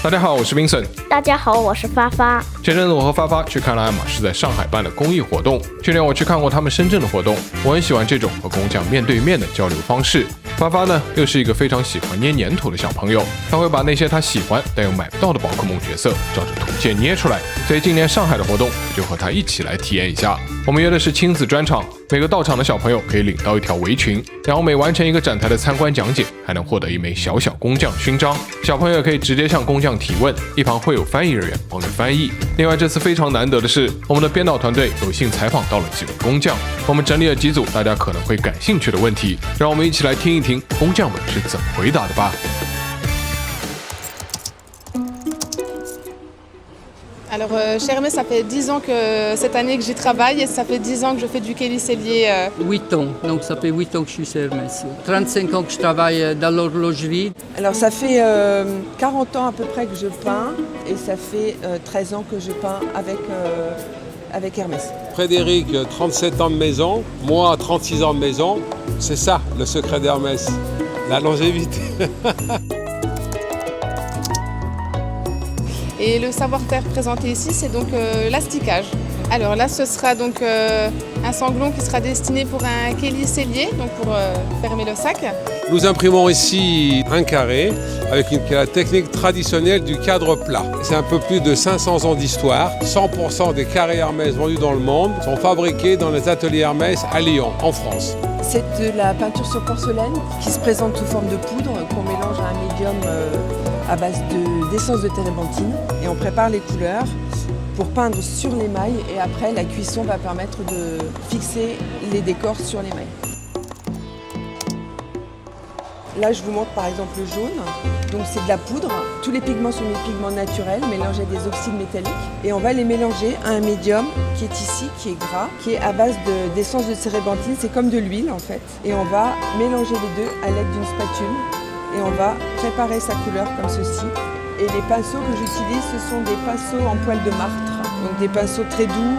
大家好，我是 Vincent。大家好，我是发发。前阵子我和发发去看了爱马仕在上海办的公益活动。去年我去看过他们深圳的活动，我很喜欢这种和工匠面对面的交流方式。发发呢，又是一个非常喜欢捏黏土的小朋友，他会把那些他喜欢但又买不到的宝可梦角色照着图鉴捏出来。所以今年上海的活动，我就和他一起来体验一下。我们约的是亲子专场，每个到场的小朋友可以领到一条围裙，然后每完成一个展台的参观讲解，还能获得一枚小小工匠勋章。小朋友也可以直接向工匠提问，一旁会有翻译人员帮你翻译。另外，这次非常难得的是，我们的编导团队有幸采访到了几位工匠，我们整理了几组大家可能会感兴趣的问题，让我们一起来听一听工匠们是怎么回答的吧。Alors chez Hermès, ça fait 10 ans que cette année que j'y travaille et ça fait 10 ans que je fais du Kelly Cellier. 8 ans, donc ça fait 8 ans que je suis chez Hermès. 35 ans que je travaille dans l'horlogerie. Alors ça fait 40 ans à peu près que je peins et ça fait 13 ans que je peins avec Hermès. Frédéric, 37 ans de maison, moi 36 ans de maison. C'est ça le secret d'Hermès, la longévité. Et le savoir-faire présenté ici, c'est donc l'asticage. Alors là, ce sera donc un sanglon qui sera destiné pour un Kelly Cellier, donc pour fermer le sac. Nous imprimons ici un carré avec la technique traditionnelle du cadre plat. C'est un peu plus de 500 ans d'histoire. 100% des carrés Hermès vendus dans le monde sont fabriqués dans les ateliers Hermès à Lyon, en France. C'est de la peinture sur porcelaine qui se présente sous forme de poudre qu'on mélange à un médium à base d'essence de térébenthine et on prépare les couleurs pour peindre sur l'émail et après la cuisson va permettre de fixer les décors sur l'émail. Là je vous montre par exemple le jaune, donc c'est de la poudre. Tous les pigments sont des pigments naturels mélangés à des oxydes métalliques et on va les mélanger à un médium qui est ici, qui est gras, qui est à base d'essence de térébenthine, c'est comme de l'huile en fait. Et on va mélanger les deux à l'aide d'une spatule et on va préparer sa couleur comme ceci. Et les pinceaux que j'utilise, ce sont des pinceaux en poil de martre, donc des pinceaux très doux,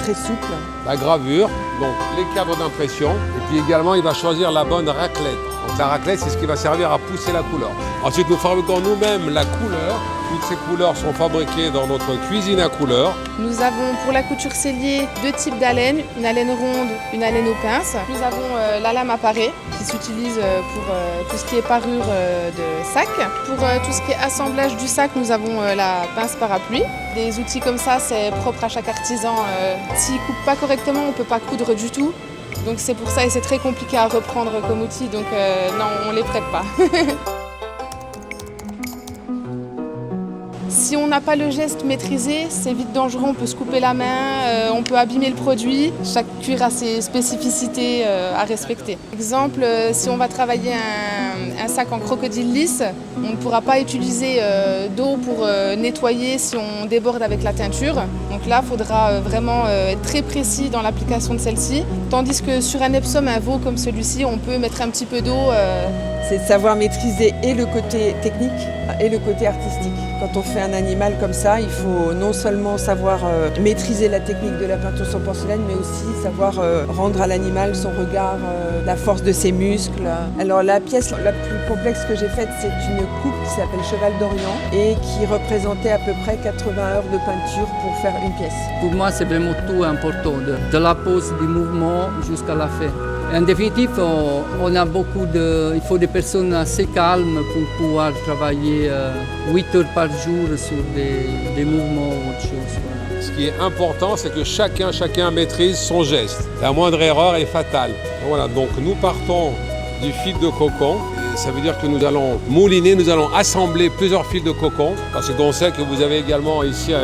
très souples. La gravure, donc les cadres d'impression, et puis également il va choisir la bonne raclette. Donc la raclette, c'est ce qui va servir à pousser la couleur. Ensuite, nous fabriquons nous-mêmes la couleur. Toutes ces couleurs sont fabriquées dans notre cuisine à couleurs. Nous avons pour la couture Cellier 2 types d'haleine, une haleine ronde, une haleine aux pinces. Nous avons la lame à parer qui s'utilise pour tout ce qui est parure de sac. Pour tout ce qui est assemblage du sac, nous avons la pince parapluie. Des outils comme ça, c'est propre à chaque artisan. S'ils ne coupent pas correctement, on ne peut pas coudre du tout. Donc c'est pour ça et c'est très compliqué à reprendre comme outil, donc non, on ne les prête pas. Si on n'a pas le geste maîtrisé, c'est vite dangereux, on peut se couper la main, on peut abîmer le produit. Chaque cuir a ses spécificités à respecter. Exemple, si on va travailler un sac en crocodile lisse, on ne pourra pas utiliser d'eau pour nettoyer si on déborde avec la teinture. Donc là, il faudra vraiment être très précis dans l'application de celle-ci. Tandis que sur un Epsom, un veau comme celui-ci, on peut mettre un petit peu d'eau. C'est de savoir maîtriser et le côté technique et le côté artistique. Quand on fait un animal comme ça, il faut non seulement savoir maîtriser la technique de la peinture sur porcelaine, mais aussi savoir rendre à l'animal son regard, la force de ses muscles. Alors la pièce la plus complexe que j'ai faite, c'est une coupe qui s'appelle Cheval d'Orient et qui représentait à peu près 80 heures de peinture pour faire une pièce. Pour moi, c'est vraiment tout important, de la pose, du mouvement jusqu'à la fin. En définitive, il faut des personnes assez calmes pour pouvoir travailler 8 heures par jour sur des mouvements ou autre chose. Voilà. Ce qui est important, c'est que chacun maîtrise son geste. La moindre erreur est fatale. Voilà, donc nous partons du fil de coton. Ça veut dire que nous allons mouliner, nous allons assembler plusieurs fils de coton. Parce qu'on sait que vous avez également ici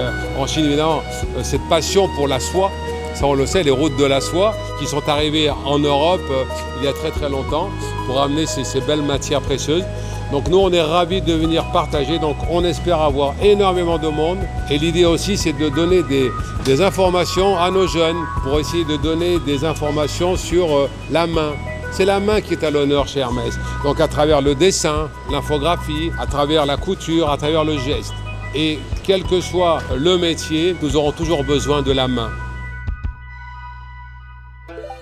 en Chine, évidemment, cette passion pour la soie. Ça, on le sait, les routes de la soie qui sont arrivées en Europe il y a très très longtemps pour amener ces belles matières précieuses. Donc nous, on est ravis de venir partager. Donc on espère avoir énormément de monde. Et l'idée aussi, c'est de donner des informations à nos jeunes pour essayer de donner des informations sur la main. C'est la main qui est à l'honneur chez Hermès. Donc à travers le dessin, l'infographie, à travers la couture, à travers le geste. Et quel que soit le métier, nous aurons toujours besoin de la main.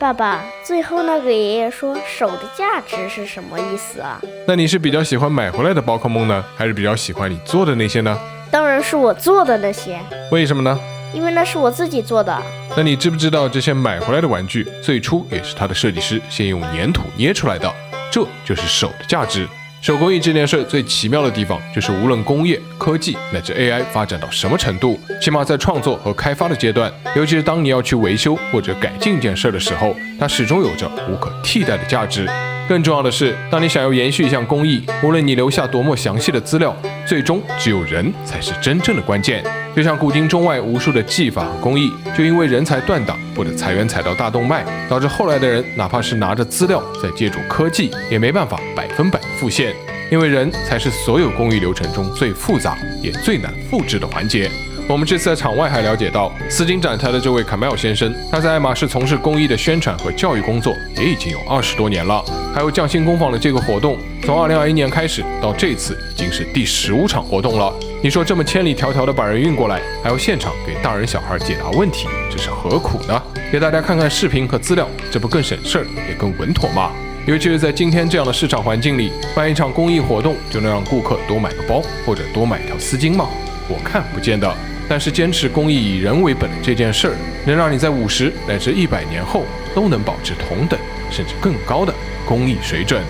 爸爸，最后那个爷爷说手的价值是什么意思啊？那你是比较喜欢买回来的宝可梦呢，还是比较喜欢你做的那些呢？当然是我做的那些，为什么呢？因为那是我自己做的。那你知不知道这些买回来的玩具最初也是它的设计师先用粘土捏出来的？这就是手的价值。手工艺这件事最奇妙的地方，就是无论工业、科技乃至 AI 发展到什么程度，起码在创作和开发的阶段，尤其是当你要去维修或者改进一件事的时候，它始终有着无可替代的价值。更重要的是，当你想要延续一项工艺，无论你留下多么详细的资料，最终只有人才是真正的关键。就像古今中外无数的技法和工艺，就因为人才断档或者裁员踩到大动脉，导致后来的人哪怕是拿着资料再借助科技，也没办法100%复现。因为人才是所有工艺流程中最复杂也最难复制的环节。我们这次在场外还了解到，司机展台的这位卡梅尔先生，他在爱马仕从事工艺的宣传和教育工作也已经有20多年了。还有匠心工坊的这个活动，从2021年开始到这次已经是第15场活动了。你说这么千里迢迢的把人运过来，还要现场给大人小孩解答问题，这是何苦呢？给大家看看视频和资料，这不更省事儿也更稳妥吗？尤其是在今天这样的市场环境里，办一场公益活动就能让顾客多买个包或者多买一条丝巾吗？我看不见得。但是坚持公益以人为本的这件事儿，能让你在50乃至100年后都能保持同等甚至更高的公益水准。